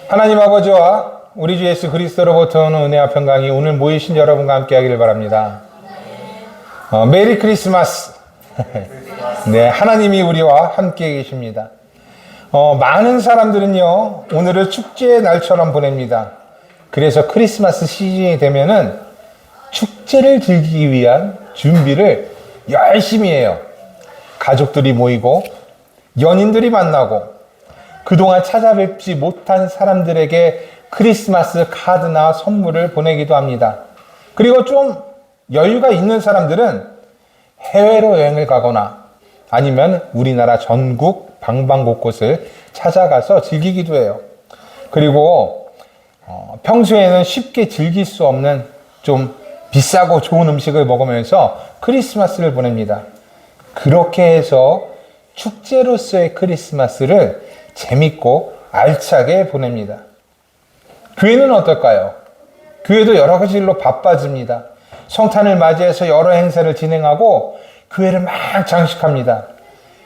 하나님 아버지와 우리 주 예수 그리스도로부터 오는 은혜와 평강이 오늘 모이신 여러분과 함께 하기를 바랍니다. 메리 크리스마스. 네, 하나님이 우리와 함께 계십니다. 많은 사람들은요, 오늘을 축제의 날처럼 보냅니다. 그래서 크리스마스 시즌이 되면은 축제를 즐기기 위한 준비를 열심히 해요. 가족들이 모이고, 연인들이 만나고, 그동안 찾아뵙지 못한 사람들에게 크리스마스 카드나 선물을 보내기도 합니다. 그리고 좀 여유가 있는 사람들은 해외로 여행을 가거나 아니면 우리나라 전국 방방곳곳을 찾아가서 즐기기도 해요. 그리고 평소에는 쉽게 즐길 수 없는 좀 비싸고 좋은 음식을 먹으면서 크리스마스를 보냅니다. 그렇게 해서 축제로서의 크리스마스를 재밌고 알차게 보냅니다. 교회는 어떨까요? 교회도 여러 가지 일로 바빠집니다. 성탄을 맞이해서 여러 행사를 진행하고 교회를 막 장식합니다.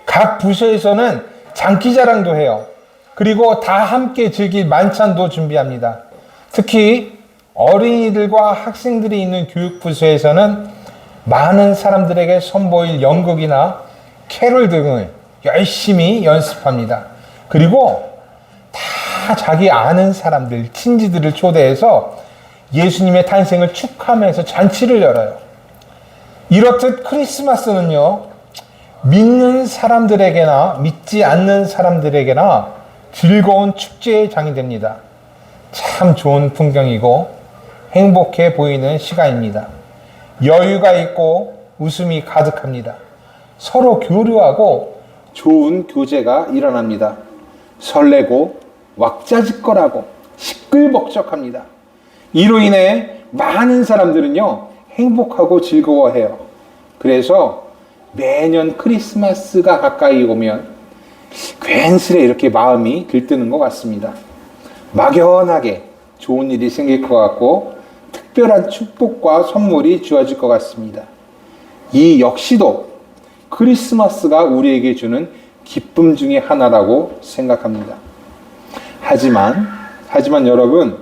각 부서에서는 장기자랑도 해요. 그리고 다 함께 즐길 만찬도 준비합니다. 특히 어린이들과 학생들이 있는 교육부서에서는 많은 사람들에게 선보일 연극이나 캐롤 등을 열심히 연습합니다. 그리고 다 자기 아는 사람들, 친지들을 초대해서 예수님의 탄생을 축하하면서 잔치를 열어요. 이렇듯 크리스마스는요, 믿는 사람들에게나 믿지 않는 사람들에게나 즐거운 축제의 장이 됩니다. 참 좋은 풍경이고 행복해 보이는 시간입니다. 여유가 있고 웃음이 가득합니다. 서로 교류하고 좋은 교제가 일어납니다. 설레고 왁자지껄하고 시끌벅적합니다. 이로 인해 많은 사람들은요, 행복하고 즐거워해요. 그래서 매년 크리스마스가 가까이 오면 괜스레 이렇게 마음이 들뜨는 것 같습니다. 막연하게 좋은 일이 생길 것 같고 특별한 축복과 선물이 주어질 것 같습니다. 이 역시도 크리스마스가 우리에게 주는 기쁨 중에 하나라고 생각합니다. 하지만 여러분,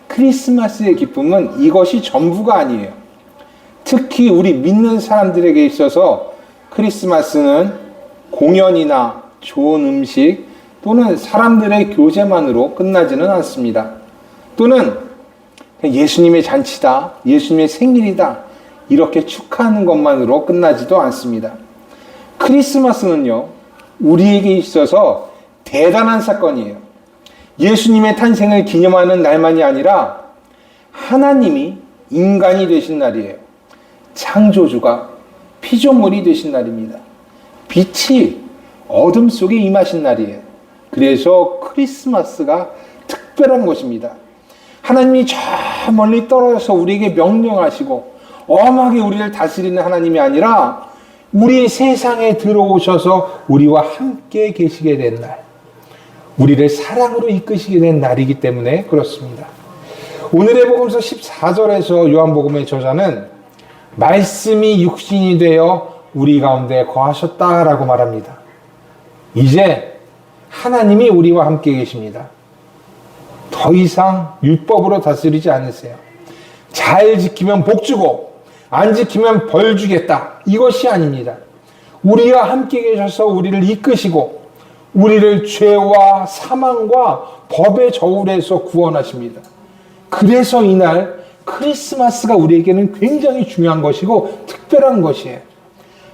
크리스마스의 기쁨은 이것이 전부가 아니에요. 특히 우리 믿는 사람들에게 있어서 크리스마스는 공연이나 좋은 음식 또는 사람들의 교제만으로 끝나지는 않습니다. 또는 예수님의 잔치다, 예수님의 생일이다 이렇게 축하하는 것만으로 끝나지도 않습니다. 크리스마스는요, 우리에게 있어서 대단한 사건이에요. 예수님의 탄생을 기념하는 날만이 아니라 하나님이 인간이 되신 날이에요. 창조주가 피조물이 되신 날입니다. 빛이 어둠 속에 임하신 날이에요. 그래서 크리스마스가 특별한 것입니다. 하나님이 저 멀리 떨어져서 우리에게 명령하시고 엄하게 우리를 다스리는 하나님이 아니라 우리 세상에 들어오셔서 우리와 함께 계시게 된 날, 우리를 사랑으로 이끄시게 된 날이기 때문에 그렇습니다. 오늘의 복음서 14절에서 요한복음의 저자는 말씀이 육신이 되어 우리 가운데 거하셨다라고 말합니다. 이제 하나님이 우리와 함께 계십니다. 더 이상 율법으로 다스리지 않으세요. 잘 지키면 복 주고 안 지키면 벌 주겠다. 이것이 아닙니다. 우리와 함께 계셔서 우리를 이끄시고 우리를 죄와 사망과 법의 저울에서 구원하십니다. 그래서 이날 크리스마스가 우리에게는 굉장히 중요한 것이고 특별한 것이에요.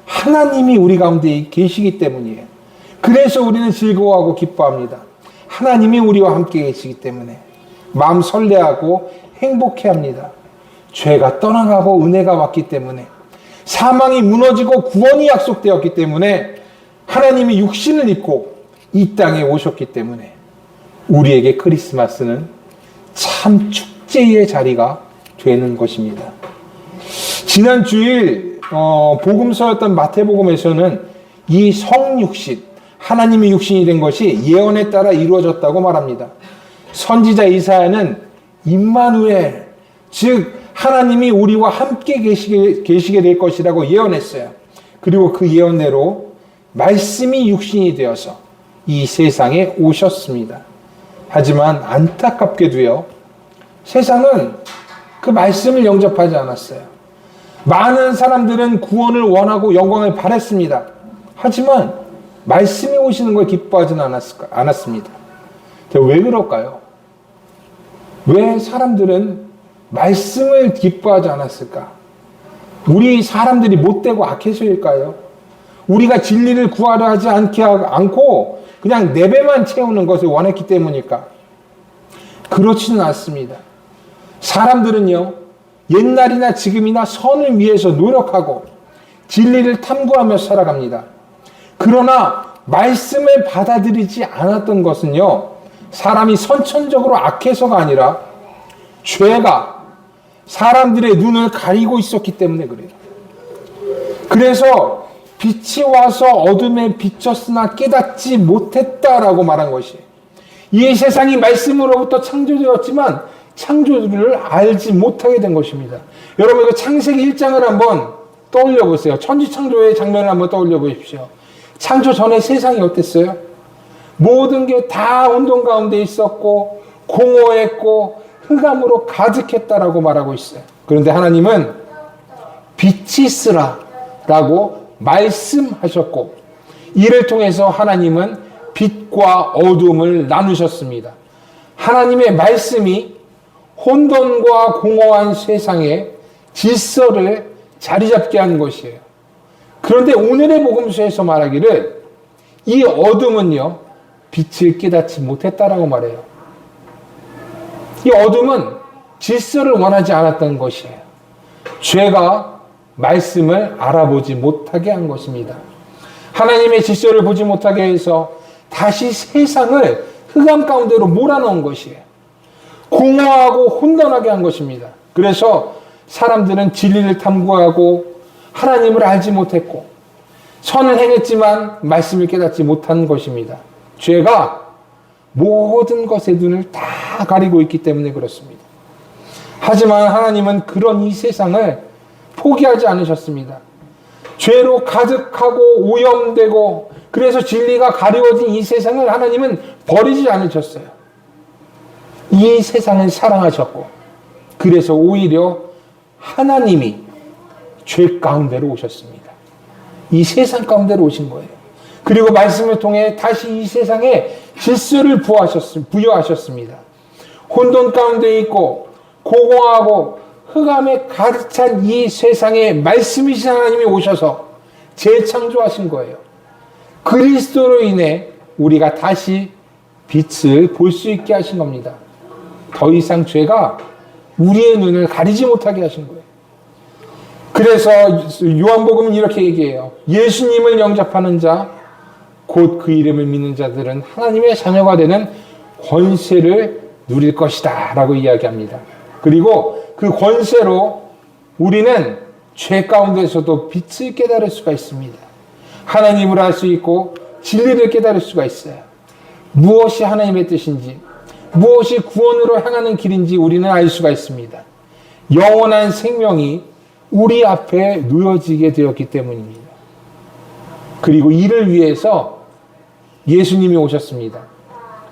하나님이 우리 가운데 계시기 때문이에요. 그래서 우리는 즐거워하고 기뻐합니다. 하나님이 우리와 함께 계시기 때문에 마음 설레하고 행복해합니다. 죄가 떠나가고 은혜가 왔기 때문에, 사망이 무너지고 구원이 약속되었기 때문에, 하나님이 육신을 입고 이 땅에 오셨기 때문에 우리에게 크리스마스는 참 축제의 자리가 되는 것입니다. 지난 주일 복음서였던 마태복음에서는 이 성육신, 하나님의 육신이 된 것이 예언에 따라 이루어졌다고 말합니다. 선지자 이사야는 임마누엘, 즉 하나님이 우리와 함께 계시게 될 것이라고 예언했어요. 그리고 그 예언대로 말씀이 육신이 되어서 이 세상에 오셨습니다. 하지만 안타깝게도요, 세상은 그 말씀을 영접하지 않았어요. 많은 사람들은 구원을 원하고 영광을 바랬습니다. 하지만 말씀이 오시는 걸 기뻐하지는 않았습니다. 왜 그럴까요? 왜 사람들은 말씀을 기뻐하지 않았을까? 우리 사람들이 못되고 악해서일까요? 우리가 진리를 구하려 하지 않고 그냥 내 배만 채우는 것을 원했기 때문일까? 그렇지는 않습니다. 사람들은요, 옛날이나 지금이나 선을 위해서 노력하고 진리를 탐구하며 살아갑니다. 그러나 말씀을 받아들이지 않았던 것은요, 사람이 선천적으로 악해서가 아니라 죄가 사람들의 눈을 가리고 있었기 때문에 그래요. 그래서 빛이 와서 어둠에 비쳤으나 깨닫지 못했다라고 말한 것이에요. 이 세상이 말씀으로부터 창조되었지만 창조주를 알지 못하게 된 것입니다. 여러분, 창세기 1장을 한번 떠올려 보세요. 천지창조의 장면을 한번 떠올려 보십시오. 창조 전에 세상이 어땠어요? 모든 게 다 혼돈 가운데 있었고 공허했고 흑암으로 가득했다라고 말하고 있어요. 그런데 하나님은 빛이 있으라 라고 말씀하셨고, 이를 통해서 하나님은 빛과 어둠을 나누셨습니다. 하나님의 말씀이 혼돈과 공허한 세상에 질서를 자리 잡게 하는 것이에요. 그런데 오늘의 복음서에서 말하기를 이 어둠은요, 빛을 깨닫지 못했다라고 말해요. 이 어둠은 질서를 원하지 않았던 것이에요. 죄가 말씀을 알아보지 못하게 한 것입니다. 하나님의 질서를 보지 못하게 해서 다시 세상을 흑암 가운데로 몰아넣은 것이에요. 공허하고 혼돈하게 한 것입니다. 그래서 사람들은 진리를 탐구하고 하나님을 알지 못했고 선을 행했지만 말씀을 깨닫지 못한 것입니다. 죄가 모든 것의 눈을 다 가리고 있기 때문에 그렇습니다. 하지만 하나님은 그런 이 세상을 포기하지 않으셨습니다. 죄로 가득하고 오염되고 그래서 진리가 가리워진 이 세상을 하나님은 버리지 않으셨어요. 이 세상을 사랑하셨고 그래서 오히려 하나님이 죄 가운데로 오셨습니다. 이 세상 가운데로 오신 거예요. 그리고 말씀을 통해 다시 이 세상에 질서를 부여하셨습니다. 혼돈 가운데 있고 공허하고 흑암에 가득 찬 이 세상에 말씀이신 하나님이 오셔서 재창조하신 거예요. 그리스도로 인해 우리가 다시 빛을 볼 수 있게 하신 겁니다. 더 이상 죄가 우리의 눈을 가리지 못하게 하신 거예요. 그래서 요한복음은 이렇게 얘기해요. 예수님을 영접하는 자, 곧 그 이름을 믿는 자들은 하나님의 자녀가 되는 권세를 누릴 것이다 라고 이야기합니다. 그리고 그 권세로 우리는 죄 가운데서도 빛을 깨달을 수가 있습니다. 하나님을 알 수 있고 진리를 깨달을 수가 있어요. 무엇이 하나님의 뜻인지, 무엇이 구원으로 향하는 길인지 우리는 알 수가 있습니다. 영원한 생명이 우리 앞에 놓여지게 되었기 때문입니다. 그리고 이를 위해서 예수님이 오셨습니다.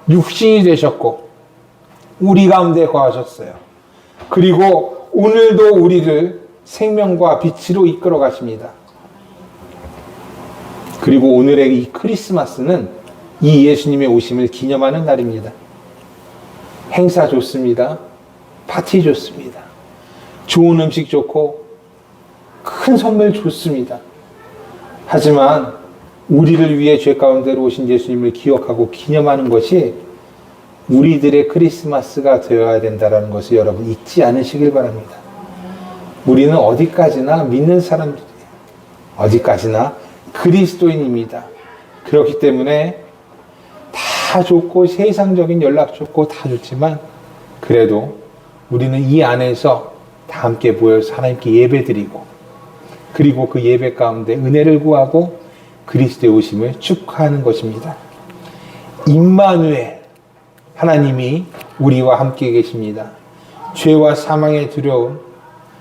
육신이 되셨고 우리 가운데 거하셨어요. 그리고 오늘도 우리를 생명과 빛으로 이끌어 가십니다. 그리고 오늘의 이 크리스마스는 이 예수님의 오심을 기념하는 날입니다. 행사 좋습니다. 파티 좋습니다. 좋은 음식 좋고 큰 선물 좋습니다. 하지만 우리를 위해 죄 가운데로 오신 예수님을 기억하고 기념하는 것이 우리들의 크리스마스가 되어야 된다는 것을 여러분 잊지 않으시길 바랍니다. 우리는 어디까지나 믿는 사람들이에요. 어디까지나 그리스도인입니다. 그렇기 때문에 다 좋고 세상적인 연락 좋고 다 좋지만 그래도 우리는 이 안에서 다 함께 모여서 하나님께 예배드리고 그리고 그 예배 가운데 은혜를 구하고 그리스도의 오심을 축하하는 것입니다. 임마누엘, 하나님이 우리와 함께 계십니다. 죄와 사망의 두려움,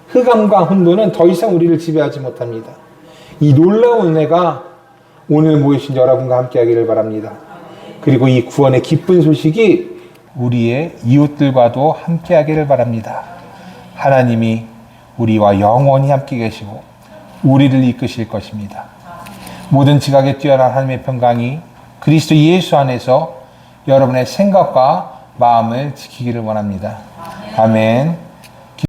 흑암과 혼돈은 더 이상 우리를 지배하지 못합니다. 이 놀라운 은혜가 오늘 모이신 여러분과 함께 하기를 바랍니다. 그리고 이 구원의 기쁜 소식이 우리의 이웃들과도 함께하기를 바랍니다. 하나님이 우리와 영원히 함께 계시고 우리를 이끄실 것입니다. 모든 지각에 뛰어난 하나님의 평강이 그리스도 예수 안에서 여러분의 생각과 마음을 지키기를 원합니다. 아멘.